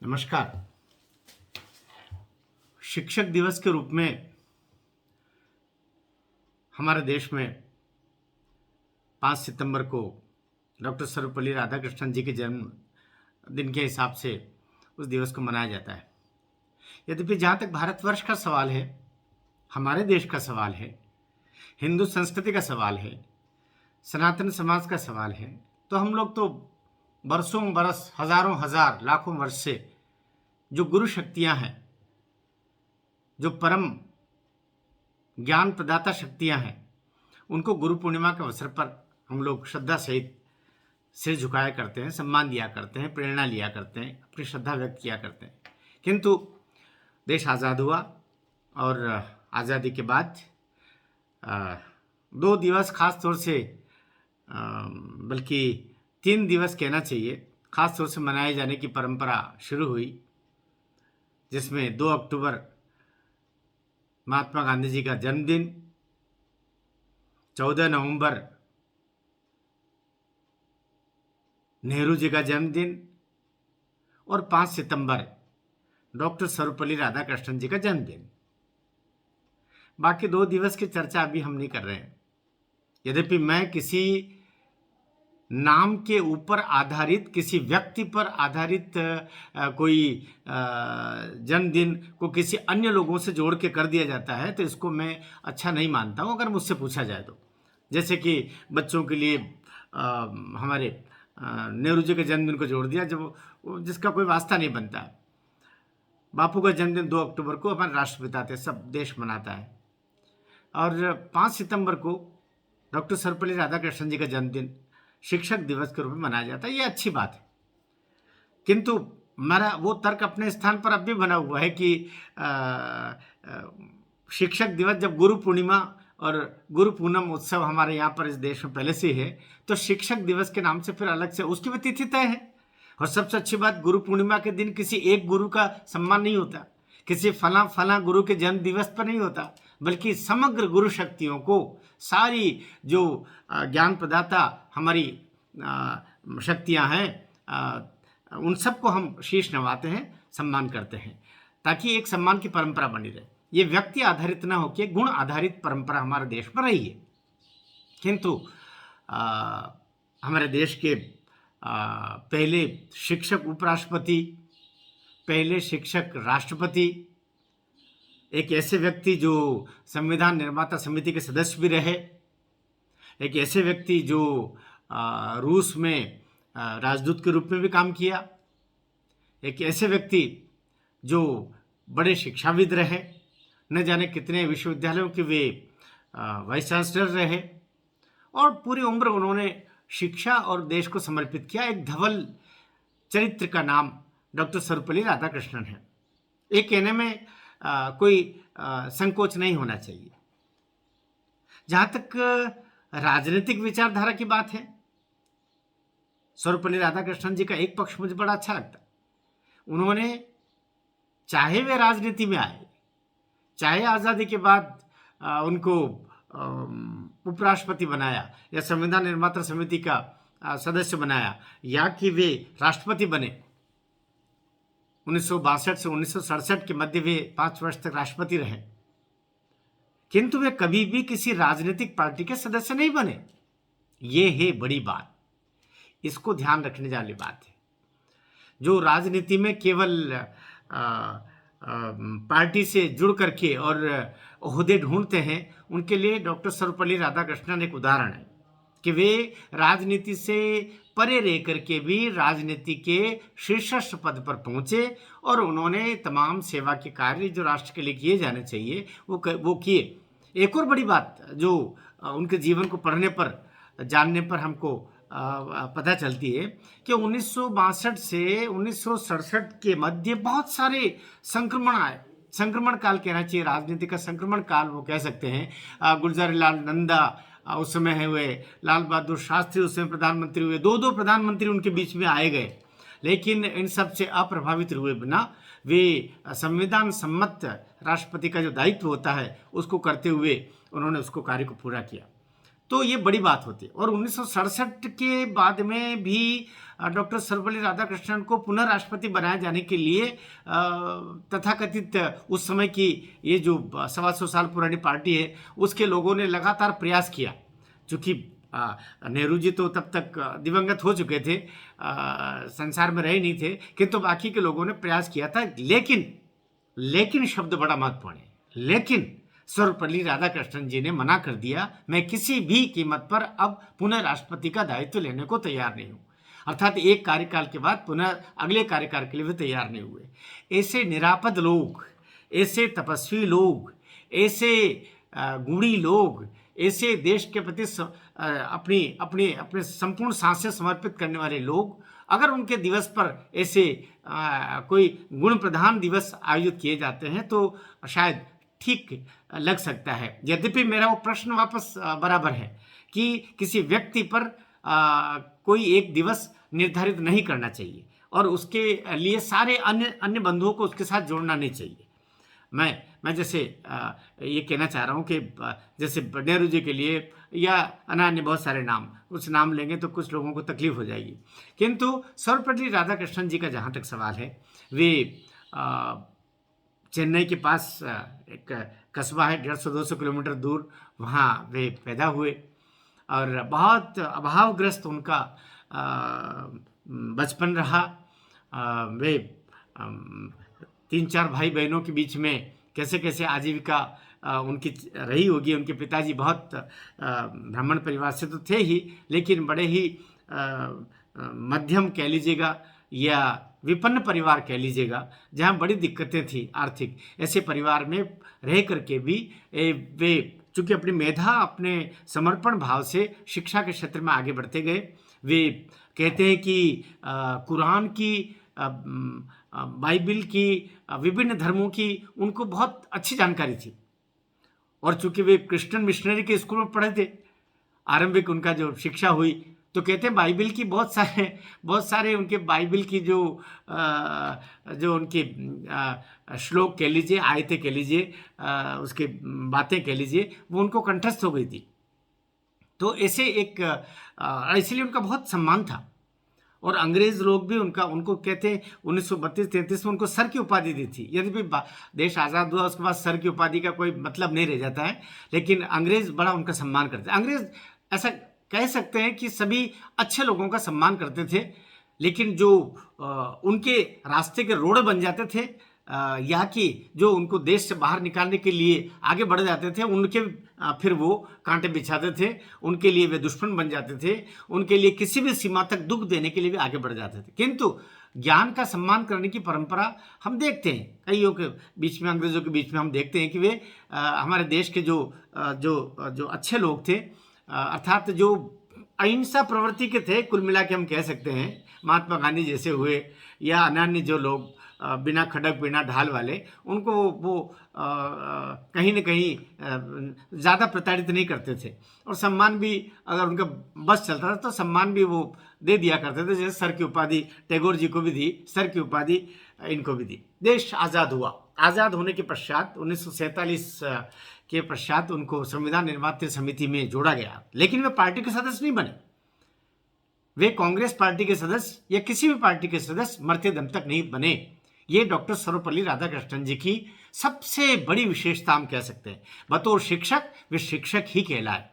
नमस्कार। शिक्षक दिवस के रूप में हमारे देश में 5 सितंबर को डॉक्टर सर्वपल्ली राधाकृष्णन जी के जन्म दिन के हिसाब से उस दिवस को मनाया जाता है। यद्यपि जहाँ तक भारतवर्ष का सवाल है, हमारे देश का सवाल है, हिंदू संस्कृति का सवाल है, सनातन समाज का सवाल है, तो हम लोग तो बरसों बरस, हजारों हजार, लाखों वर्ष से जो गुरु शक्तियाँ हैं, जो परम ज्ञान प्रदाता शक्तियाँ हैं, उनको गुरु पूर्णिमा के अवसर पर हम लोग श्रद्धा सहित सिर झुकाया करते हैं, सम्मान दिया करते हैं, प्रेरणा लिया करते हैं, अपनी श्रद्धा व्यक्त किया करते हैं। किंतु देश आज़ाद हुआ और आज़ादी के बाद 2 दिवस खास तौर से, बल्कि 3 दिवस कहना चाहिए, खास तौर से मनाए जाने की परंपरा शुरू हुई, जिसमें 2 अक्टूबर महात्मा गांधी जी का जन्मदिन, 14 नवंबर नेहरू जी का जन्मदिन और 5 सितंबर डॉक्टर सर्वपल्ली राधाकृष्णन जी का जन्मदिन। बाकी 2 दिवस की चर्चा अभी हम नहीं कर रहे हैं। यद्यपि मैं किसी नाम के ऊपर आधारित, किसी व्यक्ति पर आधारित कोई जन्मदिन को किसी अन्य लोगों से जोड़ के कर दिया जाता है, तो इसको मैं अच्छा नहीं मानता हूँ, अगर मुझसे पूछा जाए तो। जैसे कि बच्चों के लिए हमारे नेहरू जी के जन्मदिन को जोड़ दिया, जब जिसका कोई वास्ता नहीं बनता है। बापू का जन्मदिन 2 अक्टूबर को हमारे राष्ट्रपिता थे, सब देश मनाता है। और 5 सितंबर को डॉक्टर सर्वपल्ली राधाकृष्णन जी का जन्मदिन शिक्षक दिवस के रूप में मनाया जाता है। ये अच्छी बात है, किंतु मेरा वो तर्क अपने स्थान पर अब भी बना हुआ है कि शिक्षक दिवस, जब गुरु पूर्णिमा और गुरु पूनम उत्सव हमारे यहाँ पर इस देश में पहले से है, तो शिक्षक दिवस के नाम से फिर अलग से उसकी भी तिथि तय है। और सबसे अच्छी बात, गुरु पूर्णिमा के दिन किसी एक गुरु का सम्मान नहीं होता, किसी फला गुरु के जन्म दिवस पर नहीं होता, बल्कि समग्र गुरु शक्तियों को, सारी जो ज्ञान प्रदाता हमारी शक्तियां हैं, उन सबको हम शीश नवाते हैं, सम्मान करते हैं, ताकि एक सम्मान की परंपरा बनी रहे। ये व्यक्ति आधारित न होकर गुण आधारित परंपरा हमारे देश में रही है। किंतु हमारे देश के पहले शिक्षक उपराष्ट्रपति, पहले शिक्षक राष्ट्रपति, एक ऐसे व्यक्ति जो संविधान निर्माता समिति के सदस्य भी रहे, एक ऐसे व्यक्ति जो रूस में राजदूत के रूप में भी काम किया, एक ऐसे व्यक्ति जो बड़े शिक्षाविद रहे, न जाने कितने विश्वविद्यालयों के वे वाइस चांसलर रहे, और पूरी उम्र उन्होंने शिक्षा और देश को समर्पित किया। एक धवल चरित्र का नाम डॉक्टर सर्वपल्ली राधाकृष्णन है। ये कहने में कोई संकोच नहीं होना चाहिए। जहाँ तक राजनीतिक विचारधारा की बात है, सर्वपल्ली राधाकृष्णन जी का एक पक्ष मुझे बड़ा अच्छा लगता। उन्होंने, चाहे वे राजनीति में आए, चाहे आज़ादी के बाद उनको उपराष्ट्रपति बनाया या संविधान निर्माता समिति का सदस्य बनाया, या कि वे राष्ट्रपति बने, 1962 से 1967 के मध्य वे 5 वर्ष तक राष्ट्रपति रहे, किंतु वे कभी भी किसी राजनीतिक पार्टी के सदस्य नहीं बने। ये है बड़ी बात, इसको ध्यान रखने वाली बात है। जो राजनीति में केवल पार्टी से जुड़ करके और ओहदे ढूंढते हैं, उनके लिए डॉक्टर सर्वपल्ली राधाकृष्णन एक उदाहरण है कि वे राजनीति से परे रह करके भी राजनीति के शीर्षस्थ पद पर पहुंचे, और उन्होंने तमाम सेवा के कार्य जो राष्ट्र के लिए किए जाने चाहिए वो किए। एक और बड़ी बात जो उनके जीवन को पढ़ने पर, जानने पर हमको पता चलती है कि 1962 से 1967 के मध्य बहुत सारे संक्रमण आए। संक्रमण काल कहना चाहिए, राजनीति का संक्रमण काल वो कह सकते हैं। गुलजारीलाल नंदा उस समय हुए, लाल बहादुर शास्त्री उस समय प्रधानमंत्री हुए, 2 प्रधानमंत्री उनके बीच में आए गए, लेकिन इन सब से अप्रभावित हुए बिना वे संविधान सम्मत राष्ट्रपति का जो दायित्व होता है उसको करते हुए उन्होंने उसको कार्य को पूरा किया। तो ये बड़ी बात होती है। और 1967 के बाद में भी डॉक्टर सर्वपल्ली राधाकृष्णन को पुनः राष्ट्रपति बनाए जाने के लिए तथाकथित उस समय की ये जो 125 साल पुरानी पार्टी है उसके लोगों ने लगातार प्रयास किया। चूँकि नेहरू जी तो तब तक दिवंगत हो चुके थे, संसार में रहे नहीं थे, किंतु बाकी के लोगों ने प्रयास किया था। लेकिन शब्द बड़ा महत्वपूर्ण है, लेकिन सर्वपल्ली राधाकृष्णन जी ने मना कर दिया, मैं किसी भी कीमत पर अब पुनः राष्ट्रपति का दायित्व लेने को तैयार नहीं हूँ। अर्थात एक कार्यकाल के बाद पुनः अगले कार्यकाल के लिए भी तैयार नहीं हुए। ऐसे निरापद लोग, ऐसे तपस्वी लोग, ऐसे गुणी लोग, ऐसे देश के प्रति अपने संपूर्ण सांसें समर्पित करने वाले लोग, अगर उनके दिवस पर ऐसे कोई गुण प्रधान दिवस आयोजित किए जाते हैं तो शायद ठीक लग सकता है। यद्यपि मेरा वो प्रश्न वापस बराबर है कि किसी व्यक्ति पर कोई एक दिवस निर्धारित नहीं करना चाहिए और उसके लिए सारे अन्य बंधुओं को उसके साथ जोड़ना नहीं चाहिए। मैं जैसे ये कहना चाह रहा हूँ कि जैसे नेहरू जी के लिए या अन्य बहुत सारे नाम, कुछ नाम लेंगे तो कुछ लोगों को तकलीफ हो जाएगी, किंतु सर्वपल्ली राधाकृष्णन जी का जहाँ तक सवाल है, वे चेन्नई के पास एक कस्बा है 150-200 किलोमीटर दूर, वहाँ वे पैदा हुए और बहुत अभावग्रस्त उनका बचपन रहा। वे 3-4 भाई बहनों के बीच में कैसे कैसे आजीविका उनकी रही होगी। उनके पिताजी बहुत ब्राह्मण परिवार से तो थे ही, लेकिन बड़े ही मध्यम कह लीजिएगा या विपन्न परिवार कह लीजिएगा, जहाँ बड़ी दिक्कतें थी आर्थिक। ऐसे परिवार में रह करके भी वे चूँकि अपनी मेधा, अपने समर्पण भाव से शिक्षा के क्षेत्र में आगे बढ़ते गए। वे कहते हैं कि कुरान की, बाइबिल की, विभिन्न धर्मों की उनको बहुत अच्छी जानकारी थी और चूंकि वे क्रिश्चियन मिशनरी के स्कूल में पढ़े थे, आरंभिक उनका जो शिक्षा हुई, तो कहते हैं बाइबिल की बहुत सारे उनके बाइबिल की जो उनके श्लोक कह लीजिए, आयतें कह लीजिए, उसके बातें कह लीजिए, वो उनको कंठस्थ हो गई थी। तो ऐसे इसलिए उनका बहुत सम्मान था और अंग्रेज लोग भी उनको कहते हैं 1932-33 में उनको सर की उपाधि दी थी। यदि देश आज़ाद हुआ उसके बाद सर की उपाधि का कोई मतलब नहीं रह जाता है, लेकिन अंग्रेज बड़ा उनका सम्मान करते हैं। अंग्रेज ऐसा कह सकते हैं कि सभी अच्छे लोगों का सम्मान करते थे, लेकिन जो उनके रास्ते के रोड बन जाते थे या कि जो उनको देश से बाहर निकालने के लिए आगे बढ़ जाते थे, उनके फिर वो कांटे बिछाते थे, उनके लिए वे दुश्मन बन जाते थे, उनके लिए किसी भी सीमा तक दुख देने के लिए भी आगे बढ़ जाते थे। किंतु ज्ञान का सम्मान करने की परंपरा हम देखते हैं कईयों के बीच में, अंग्रेजों के बीच में हम देखते हैं कि वे हमारे देश के जो अच्छे लोग थे, अर्थात जो अहिंसा प्रवृत्ति के थे, कुल मिला के हम कह सकते हैं महात्मा गांधी जैसे हुए या अन्य जो लोग बिना खड़क बिना ढाल वाले, उनको वो कहीं न कहीं ज़्यादा प्रताड़ित नहीं करते थे और सम्मान भी अगर उनका बस चलता था तो सम्मान भी वो दे दिया करते थे। जैसे सर की उपाधि टैगोर जी को भी दी, सर की उपाधि इनको भी दी। देश आज़ाद हुआ। आज़ाद होने के पश्चात 1947 के पश्चात उनको संविधान निर्मात्री समिति में जोड़ा गया, लेकिन वे पार्टी के सदस्य नहीं बने। वे कांग्रेस पार्टी के सदस्य या किसी भी पार्टी के सदस्य मरते दम तक नहीं बने। ये डॉक्टर सर्वपल्ली राधाकृष्णन जी की सबसे बड़ी विशेषता हम कह सकते हैं। बतौर शिक्षक वे शिक्षक ही कहलाए।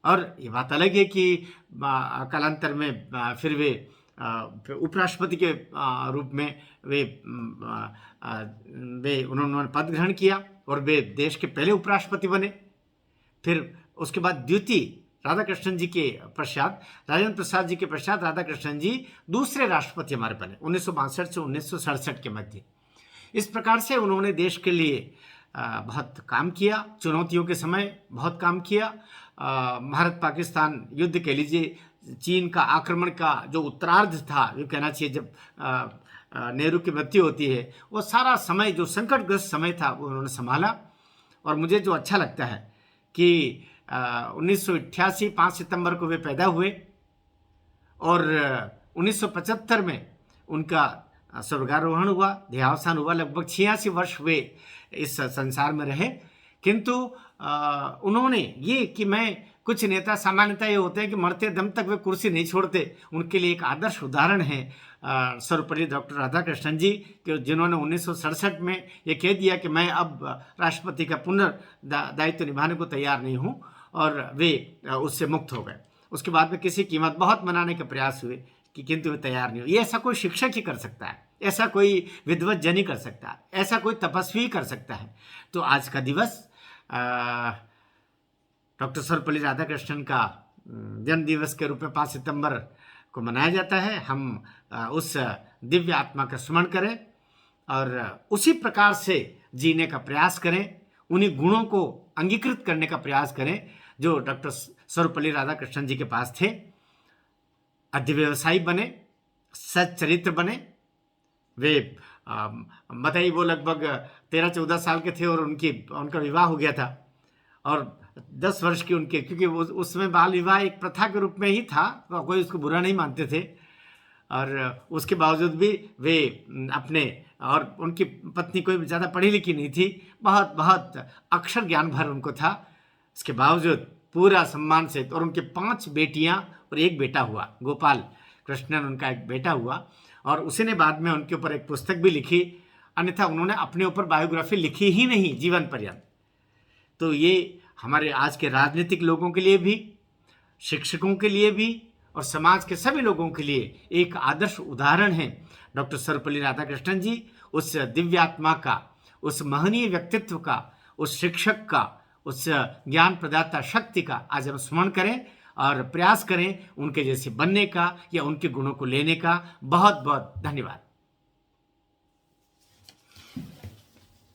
और ये बात अलग है कि कालांतर में फिर वे उपराष्ट्रपति के रूप में उन्होंने पद ग्रहण किया और वे देश के पहले उपराष्ट्रपति बने। फिर उसके बाद द्वितीय राधाकृष्णन जी के पश्चात, राजेंद्र प्रसाद जी के पश्चात राधाकृष्णन जी दूसरे राष्ट्रपति हमारे बने 1962 से 1967 के मध्य। इस प्रकार से उन्होंने देश के लिए बहुत काम किया, चुनौतियों के समय बहुत काम किया। भारत पाकिस्तान युद्ध कह लीजिए, चीन का आक्रमण का जो उत्तरार्ध था, ये कहना चाहिए, जब नेहरू की मृत्यु होती है, वो सारा समय जो संकटग्रस्त समय था वो उन्होंने संभाला। और मुझे जो अच्छा लगता है कि 1988 5 सितंबर को वे पैदा हुए और 1975 में उनका स्वर्गारोहण हुआ, देहावसान हुआ। लगभग 86 वर्ष वे इस संसार में रहे, किंतु उन्होंने ये कि मैं कुछ नेता सामान्यतः ये होते हैं कि मरते दम तक वे कुर्सी नहीं छोड़ते। उनके लिए एक आदर्श उदाहरण है सर्वपल्ली डॉक्टर राधाकृष्णन जी, कि जिन्होंने 1967 में ये कह दिया कि मैं अब राष्ट्रपति का दायित्व निभाने को तैयार नहीं हूँ, और वे उससे मुक्त हो गए। उसके बाद में किसी कीमत बहुत मनाने के प्रयास हुए कि किंतु वे तैयार नहीं हो। ये ऐसा कोई शिक्षक ही कर सकता है, ऐसा कोई विद्वत जन ही कर सकता है, ऐसा कोई तपस्वी कर सकता है। तो आज का दिवस डॉक्टर सर्वपल्ली राधाकृष्णन का जन्म दिवस के रूप में 5 सितंबर को मनाया जाता है। हम उस दिव्य आत्मा का स्मरण करें और उसी प्रकार से जीने का प्रयास करें, उन्हीं गुणों को अंगीकृत करने का प्रयास करें जो डॉक्टर सर्वपल्ली राधाकृष्णन जी के पास थे। अधिव्यवसायी बने, सच्चरित्र बने। वे बताइए, वो लगभग 13-14 साल के थे और उनका विवाह हो गया था, और 10 वर्ष की उनके, क्योंकि वो उस समय बाल विवाह एक प्रथा के रूप में ही था, तो कोई उसको बुरा नहीं मानते थे। और उसके बावजूद भी वे अपने, और उनकी पत्नी कोई ज़्यादा पढ़ी लिखी नहीं थी, बहुत बहुत अक्षर ज्ञान भर उनको था। इसके बावजूद पूरा सम्मान से, और उनके 5 बेटियां और 1 बेटा हुआ, गोपाल कृष्णन उनका एक बेटा हुआ, और उसी ने बाद में उनके ऊपर एक पुस्तक भी लिखी। अन्यथा उन्होंने अपने ऊपर बायोग्राफी लिखी ही नहीं जीवन पर्यंत। तो ये हमारे आज के राजनीतिक लोगों के लिए भी, शिक्षकों के लिए भी, और समाज के सभी लोगों के लिए एक आदर्श उदाहरण है। डॉक्टर सर्वपल्ली राधाकृष्णन जी उस दिव्यात्मा का, उस महनीय व्यक्तित्व का, उस शिक्षक का, उस ज्ञान प्रदाता शक्ति का आज हम स्मरण करें और प्रयास करें उनके जैसे बनने का या उनके गुणों को लेने का। बहुत बहुत धन्यवाद।